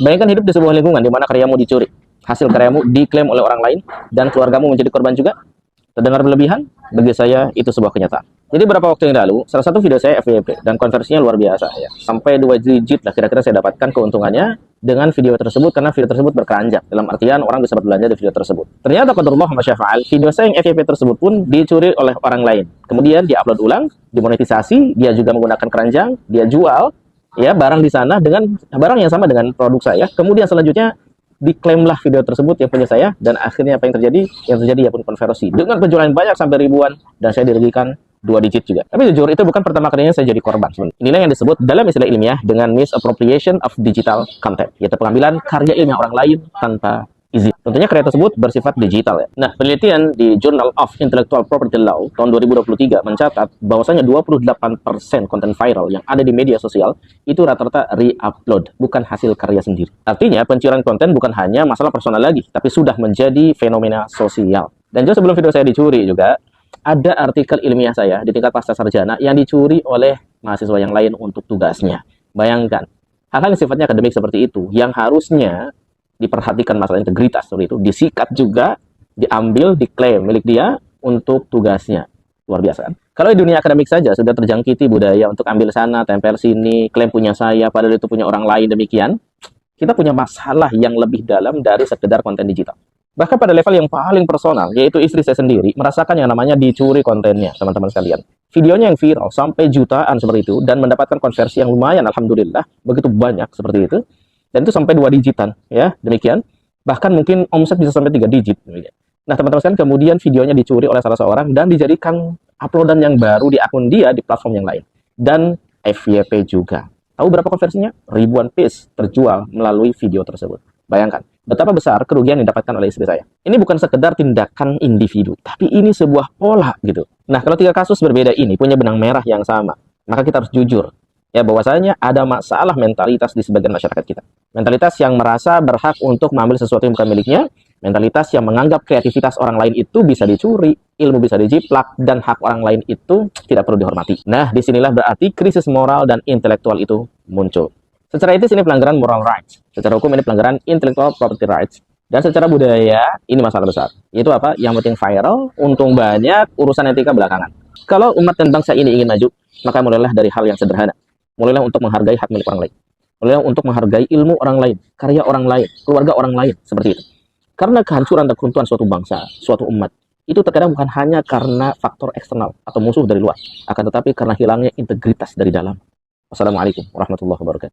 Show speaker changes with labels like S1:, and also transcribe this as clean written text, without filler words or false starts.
S1: Bayangkan hidup di sebuah lingkungan di mana karyamu dicuri, hasil karyamu diklaim oleh orang lain, dan keluargamu menjadi korban juga. Terdengar berlebihan? Bagi saya, itu sebuah kenyataan. Jadi beberapa waktu yang lalu, salah satu video saya FYP, dan konversinya luar biasa ya. Sampai 2 digit lah kira-kira saya dapatkan keuntungannya dengan video tersebut, karena video tersebut berkeranjang. Dalam artian, orang bisa berbelanja di video tersebut. Ternyata, qadarullah wa syafa'al, video saya yang FYP tersebut pun dicuri oleh orang lain. Kemudian dia upload ulang, dimonetisasi, dia juga menggunakan keranjang, dia jual, ya barang di sana dengan barang yang sama dengan produk saya. Kemudian selanjutnya diklaimlah video tersebut yang punya saya, dan akhirnya apa yang terjadi? Yang terjadi ya pun konversi dengan penjualan banyak sampai ribuan, dan saya dirugikan 2 digit juga. Tapi jujur, itu bukan pertama kalinya saya jadi korban. Inilah yang disebut dalam istilah ilmiah dengan misappropriation of digital content, yaitu pengambilan karya ilmiah orang lain tanpa izin. Tentunya karya tersebut bersifat digital ya. Nah, penelitian di Journal of Intellectual Property Law tahun 2023 mencatat bahwasanya 28% konten viral yang ada di media sosial itu rata-rata re-upload, bukan hasil karya sendiri. Artinya, pencurian konten bukan hanya masalah personal lagi, tapi sudah menjadi fenomena sosial. Dan juga sebelum video saya dicuri juga, ada artikel ilmiah saya di tingkat pasca sarjana yang dicuri oleh mahasiswa yang lain untuk tugasnya. Bayangkan, hal-hal yang sifatnya akademik seperti itu, yang harusnya diperhatikan masalah integritas seperti itu, disikat juga, diambil, diklaim milik dia untuk tugasnya. Luar biasa kan? Kalau di dunia akademik saja sudah terjangkiti budaya untuk ambil sana, tempel sini, klaim punya saya, padahal itu punya orang lain demikian, kita punya masalah yang lebih dalam dari sekedar konten digital. Bahkan pada level yang paling personal, yaitu istri saya sendiri, merasakan yang namanya dicuri kontennya, teman-teman sekalian. Videonya yang viral, sampai jutaan seperti itu, dan mendapatkan konversi yang lumayan, alhamdulillah, begitu banyak seperti itu. Dan itu sampai 2 digitan, ya, demikian. Bahkan mungkin omset bisa sampai 3 digit. Demikian. Nah, teman-teman sekalian, kemudian videonya dicuri oleh salah seorang dan dijadikan uploadan yang baru di akun dia di platform yang lain. Dan FYP juga. Tahu berapa konversinya? Ribuan piece terjual melalui video tersebut. Bayangkan, betapa besar kerugian yang didapatkan oleh istri saya. Ini bukan sekedar tindakan individu, tapi ini sebuah pola gitu. Nah, kalau 3 kasus berbeda ini punya benang merah yang sama, maka kita harus jujur. Ya, bahwasanya ada masalah mentalitas di sebagian masyarakat kita. Mentalitas yang merasa berhak untuk mengambil sesuatu yang bukan miliknya, mentalitas yang menganggap kreativitas orang lain itu bisa dicuri, ilmu bisa dijiplak, dan hak orang lain itu tidak perlu dihormati. Nah, disinilah berarti krisis moral dan intelektual itu muncul. Secara etis ini pelanggaran moral rights, secara hukum ini pelanggaran intellectual property rights, dan secara budaya ini masalah besar. Itu apa? Yang penting viral, untung banyak, urusan etika belakangan. Kalau umat dan bangsa ini ingin maju, maka mulailah dari hal yang sederhana. Mulailah untuk menghargai hak milik orang lain. Mulailah untuk menghargai ilmu orang lain, karya orang lain, keluarga orang lain, seperti itu. Karena kehancuran dan keruntuhan suatu bangsa, suatu umat, itu terkadang bukan hanya karena faktor eksternal atau musuh dari luar, akan tetapi karena hilangnya integritas dari dalam. Wassalamualaikum warahmatullahi wabarakatuh.